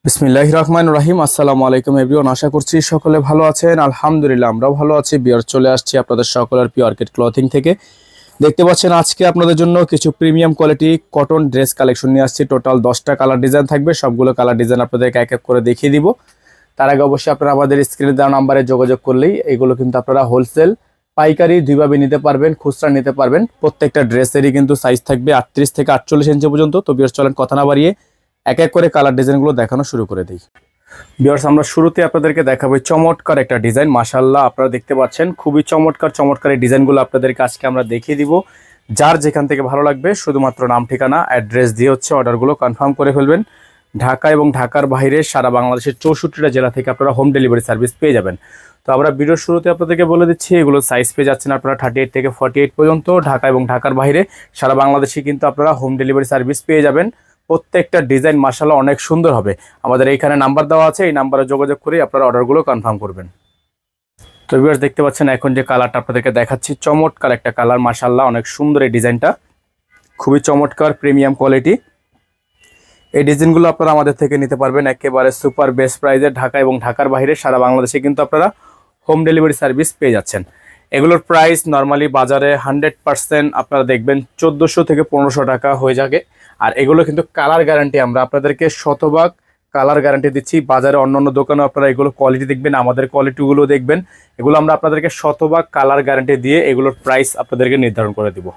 বিসমিল্লাহির রহমানির রহিম। আসসালামু আলাইকুম এভরিওয়ান, আশা করছি সকলে ভালো আছেন। আলহামদুলিল্লাহ আমরাও ভালো আছি। বিয়ার চলে আসছি আপনাদের সকলের প্রিয় অর্কিড ক্লথিং থেকে। দেখতে পাচ্ছেন আজকে আপনাদের জন্য কিছু premium quality cotton dress collection নিয়ে আসছি। টোটাল 10টা কালার ডিজাইন থাকবে, সবগুলো কালার ডিজাইন আপনাদেরকে এক এক করে দেখিয়ে দিব। তার আগে অবশ্যই আপনারা আমাদের স্ক্রিনে দেওয়া নাম্বারে যোগাযোগ করলেই এগুলো কিন্তু আপনারা হোলসেল পাইকারি দুইভাবে নিতে পারবেন, খুচরা নিতে পারবেন। প্রত্যেকটা ড্রেসেরই কিন্তু সাইজ থাকবে 38 থেকে 48 ইঞ্চি পর্যন্ত। তো বিয়ার চলেন কথা না বাড়িয়ে এক এক করে কালার ডিজাইনগুলো দেখানো শুরু করে দিই। ভিউয়ার্স, আমরা শুরুতে আপনাদেরকে দেখাবো চমৎকার একটা ডিজাইন। মাশাআল্লাহ, আপনারা দেখতে পাচ্ছেন খুবই চমৎকার এই ডিজাইনগুলো আপনাদেরকে আজকে আমরা দেখিয়ে দিব। যার যেখান থেকে ভালো লাগবে শুধুমাত্র নাম, ঠিকানা, অ্যাড্রেস দিয়ে অর্ডারগুলো কনফার্ম করে ফেলবেন। ঢাকা এবং ঢাকার বাইরে সারা বাংলাদেশের 64টা জেলা থেকে আপনারা হোম ডেলিভারি সার্ভিস পেয়ে যাবেন। তো আমরা ভিডিওর শুরুতে আপনাদেরকে বলে দিচ্ছি এগুলো সাইজ পেয়ে যাচ্ছেন আপনারা 38 থেকে 48 পর্যন্ত। ঢাকা এবং ঢাকার বাইরে সারা বাংলাদেশে কিন্তু আপনারা হোম ডেলিভারি সার্ভিস পেয়ে যাবেন। প্রত্যেকটা ডিজাইন মাশাআল্লাহ অনেক সুন্দর হবে। আমাদের এইখানে নাম্বার দেওয়া আছে, এই নাম্বারে যোগাযোগ করে আপনারা অর্ডারগুলো কনফার্ম করবেন। তো ভিউয়ার্স, দেখতে পাচ্ছেন এখন যে কালারটা আপনাদেরকে দেখাচ্ছি, চমৎকার একটা কালার। মাশাআল্লাহ অনেক সুন্দর এই ডিজাইনটা, খুবই চমৎকার প্রিমিয়াম কোয়ালিটি। এই ডিজাইনগুলো আপনারা আমাদের থেকে নিতে পারবেন একেবারে সুপার বেস্ট প্রাইসে। ঢাকা এবং ঢাকার বাইরে সারা বাংলাদেশে কিন্তু আপনারা হোম ডেলিভারি সার্ভিস পেয়ে যাচ্ছেন। এগুলোর প্রাইস নর্মালি বাজারে 100% আপনারা দেখবেন 1400 থেকে 1500 টাকা হয়ে যাবে। আর এগুলো কিন্তু কালার গ্যারান্টি, আমরা আপনাদেরকে শতভাগ কালার গ্যারান্টি দিচ্ছি। বাজারে অন্যান্য দোকানে আপনারা এগুলো কোয়ালিটি দেখবেন, আমাদের কোয়ালিটিগুলো দেখবেন। এগুলো আমরা আপনাদেরকে শতভাগ কালার গ্যারান্টি দিয়ে এগুলোর প্রাইস আপনাদেরকে নির্ধারণ করে দিব।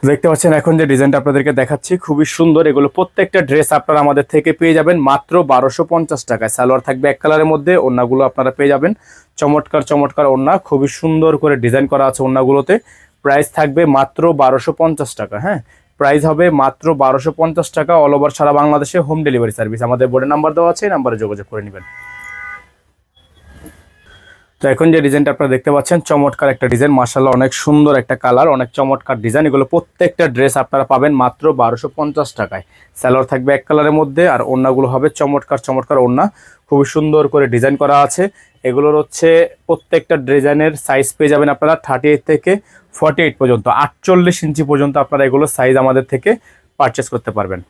দেখতে পাচ্ছেন এখন যে ডিজাইনটা আপনাদেরকে দেখাচ্ছি খুবই সুন্দর। এগুলো প্রত্যেকটা ড্রেস আপনারা আমাদের থেকে পেয়ে যাবেন মাত্র 1250 টাকায়। সালোয়ার থাকবে এক কালারের মধ্যে, ওড়নাগুলো আপনারা পেয়ে যাবেন চমৎকার ওড়না, খুবই সুন্দর করে ডিজাইন করা আছে ওড়নাগুলোতে। প্রাইস থাকবে মাত্র 1250 টাকা। হ্যাঁ, প্রাইস হবে মাত্র 1250 টাকা। অল ওভার সারা বাংলাদেশে হোম ডেলিভারি সার্ভিস। আমাদের বোর্ডে নাম্বার দেওয়া আছে, এই নাম্বারে যোগাযোগ করে নেবেন। তো এখন যে ডিজাইনটা আপনারা দেখতে পাচ্ছেন চমৎকার একটা ডিজাইন, মাশাআল্লাহ অনেক সুন্দর একটা কালার, অনেক চমৎকার ডিজাইন। এগুলো প্রত্যেকটা ড্রেস আপনারা পাবেন মাত্র 1250 টাকায়। সালোয়ার থাকবে এক কালারের মধ্যে, আর ওড়নাগুলো হবে চমৎকার ওড়না, খুবই সুন্দর করে ডিজাইন করা আছে। এগুলোর প্রত্যেকটা ডিজাইনের সাইজ পেয়ে যাবেন আপনারা 38 থেকে 48 পর্যন্ত, 48 ইঞ্চি পর্যন্ত আপনারা এগুলো সাইজ আমাদের থেকে পারচেস করতে পারবেন।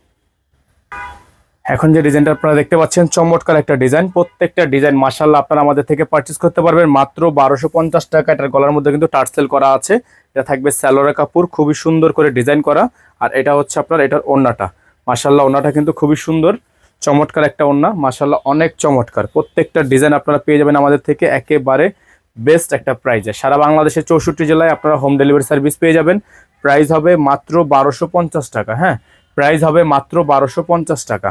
এখন যে ডিজাইনটা আপনারা দেখতে পাচ্ছেন চমৎকার একটা ডিজাইন, প্রত্যেকটা ডিজাইন মাশাআল্লাহ আপনারা আমাদের থেকে পারচেস করতে পারবেন মাত্র 1250 টাকা। এটার গলার মধ্যে কিন্তু টার্সেল করা আছে। এটা থাকবে সালোয়ারের কাপড়, খুবই সুন্দর করে ডিজাইন করা। আর এটা হচ্ছে আপনার এটার ওড়নাটা, মাশাআল্লাহ ওড়নাটা কিন্তু খুবই সুন্দর, চমৎকার একটা ওড়না, মাশাআল্লাহ অনেক চমৎকার। প্রত্যেকটা ডিজাইন আপনারা পেয়ে যাবেন আমাদের থেকে একেবারে বেস্ট একটা প্রাইজে। সারা বাংলাদেশের 64 জেলায় আপনারা হোম ডেলিভারি সার্ভিস পেয়ে যাবেন। প্রাইস হবে মাত্র 1250 টাকা। হ্যাঁ, প্রাইস হবে মাত্র 1250 টাকা।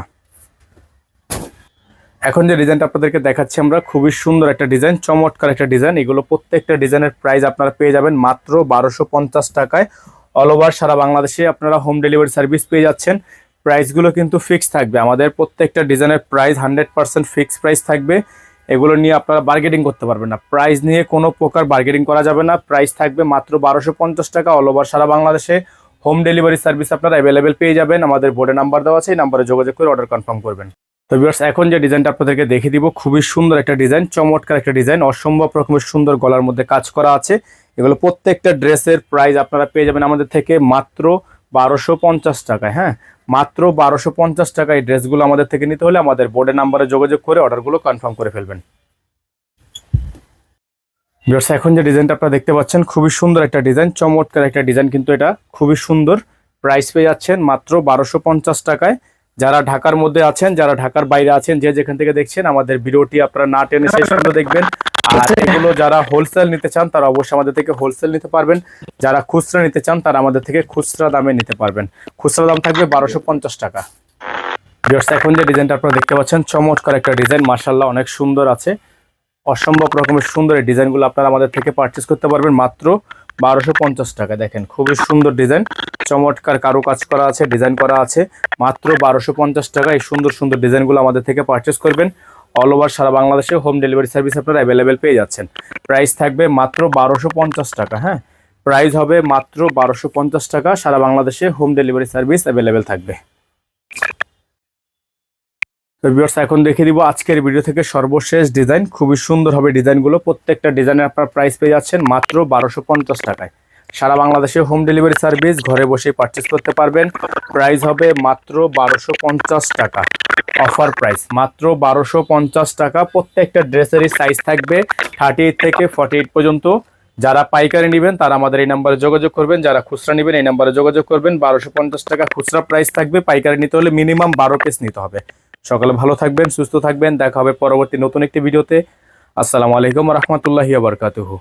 এখন যে ডিজাইনটা আপনাদেরকে দেখাচ্ছি আমরা, খুবই সুন্দর একটা ডিজাইন, চমৎকার একটা ডিজাইন। এগুলো প্রত্যেকটা ডিজাইনের প্রাইস আপনারা পেয়ে যাবেন মাত্র 1250 টাকায়। অল ওভার সারা বাংলাদেশে আপনারা হোম ডেলিভারি সার্ভিস পেয়ে যাচ্ছেন। প্রাইসগুলো কিন্তু ফিক্স থাকবে, আমাদের প্রত্যেকটা ডিজাইনের প্রাইস 100% ফিক্স প্রাইস থাকবে। এগুলো নিয়ে আপনারা বার্গেনিং করতে পারবেন না, প্রাইস নিয়ে কোনো প্রকার বার্গেনিং করা যাবে না। প্রাইস থাকবে মাত্র 1250 টাকা। অল ওভার সারা বাংলাদেশে হোম ডেলিভারি সার্ভিস আপনারা অ্যাভেলেবেল পেয়ে যাবেন। আমাদের বোর্ডে নাম্বার দেওয়া আছে, এই নাম্বারে যোগাযোগ করে অর্ডার কনফার্ম করবেন। তো ভিউয়ার্স, এখন যে ডিজাইনটা আপনাদেরকে দেখিয়ে দিব খুবই সুন্দর একটা ডিজাইন, চমৎকার একটা ডিজাইন, অসম্ভব রকমের সুন্দর, গলার মধ্যে কাজ করা আছে। এগুলো প্রত্যেকটা ড্রেসের প্রাইস আপনারা পেয়ে যাবেন আমাদের থেকে মাত্র 1250 টাকায়। হ্যাঁ, মাত্র 1250 টাকায় এই ড্রেসগুলো আমাদের থেকে নিতে হলে আমাদের বোর্ডের নাম্বারে যোগাযোগ করে অর্ডারগুলো কনফার্ম করে ফেলবেন। ভিউয়ার্স, এখন যে ডিজাইনটা আপনারা দেখতে পাচ্ছেন খুবই সুন্দর একটা ডিজাইন, চমৎকার একটা ডিজাইন, কিন্তু এটা খুবই সুন্দর। প্রাইস পেয়ে যাচ্ছেন মাত্র 1250 টাকায়। যারা ঢাকার মধ্যে আছেন, যারা ঢাকার বাইরে আছেন, যে যেখান থেকে দেখছেন আমাদের ভিডিওটি আপনারা না টেনে শেষ পর্যন্ত দেখবেন। আর এগুলো যারা হোলসেল নিতে চান তারা অবশ্যই আমাদের থেকে হোলসেল নিতে পারবেন। যারা খুচরা নিতে চান তারা আমাদের থেকে খুচরা দামে নিতে পারবেন। খুচরা দাম থাকবে 1250 টাকা। ভিউয়ার্স, এখন যে ডিজাইনটা আপনারা দেখতে পাচ্ছেন চমৎকার একটা ডিজাইন, মাশাআল্লাহ অনেক সুন্দর আছে, অসম্ভব রকমের সুন্দর। এই ডিজাইনগুলো আপনারা আমাদের থেকে পারচেস করতে পারবেন মাত্র 1250 টাকা। দেখেন খুবই সুন্দর ডিজাইন, চমৎকার কারু কাজ করা আছে, ডিজাইন করা আছে। মাত্র 1250 টাকা এই সুন্দর ডিজাইনগুলো আমাদের থেকে পারচেস করবেন। অল ওভার সারা বাংলাদেশে হোম ডেলিভারি সার্ভিস আপনারা অ্যাভেলেবেল পেয়ে যাচ্ছেন। প্রাইস থাকবে মাত্র 1250 টাকা। হ্যাঁ, প্রাইস হবে মাত্র 1250 টাকা। সারা বাংলাদেশে হোম ডেলিভারি সার্ভিস অ্যাভেলেবেল থাকবে। তো ভিউয়ার্স, এখন দেখিয়ে দিব আজকের ভিডিও থেকে সর্বশেষ ডিজাইন, খুবই সুন্দর হবে ডিজাইনগুলো। প্রত্যেকটা ডিজাইনের আপনার প্রাইস পেয়ে যাচ্ছেন মাত্র 1250 টাকায়। সারা বাংলাদেশে হোম ডেলিভারি সার্ভিস ঘরে বসে পারচেস করতে পারবেন। প্রাইস হবে মাত্র 1250 টাকা। অফার প্রাইস মাত্র 1250 টাকা। প্রত্যেকটা ড্রেসেরই সাইজ থাকবে 38 থেকে 48 পর্যন্ত। যারা পাইকারি নেবেন তারা আমাদের এই নাম্বারে যোগাযোগ করবেন, যারা খুচরা নেবেন এই নাম্বারে যোগাযোগ করবেন। 1250 টাকা খুচরা প্রাইস থাকবে, পাইকারি নিতে হলে মিনিমাম 12 পিস নিতে হবে। সকালে ভালো থাকবেন, সুস্থ থাকবেন, দেখা হবে পরবর্তী নতুন একটি ভিডিওতে। আসসালামু আলাইকুম ওয়া রাহমাতুল্লাহি ওয়া বারাকাতুহু।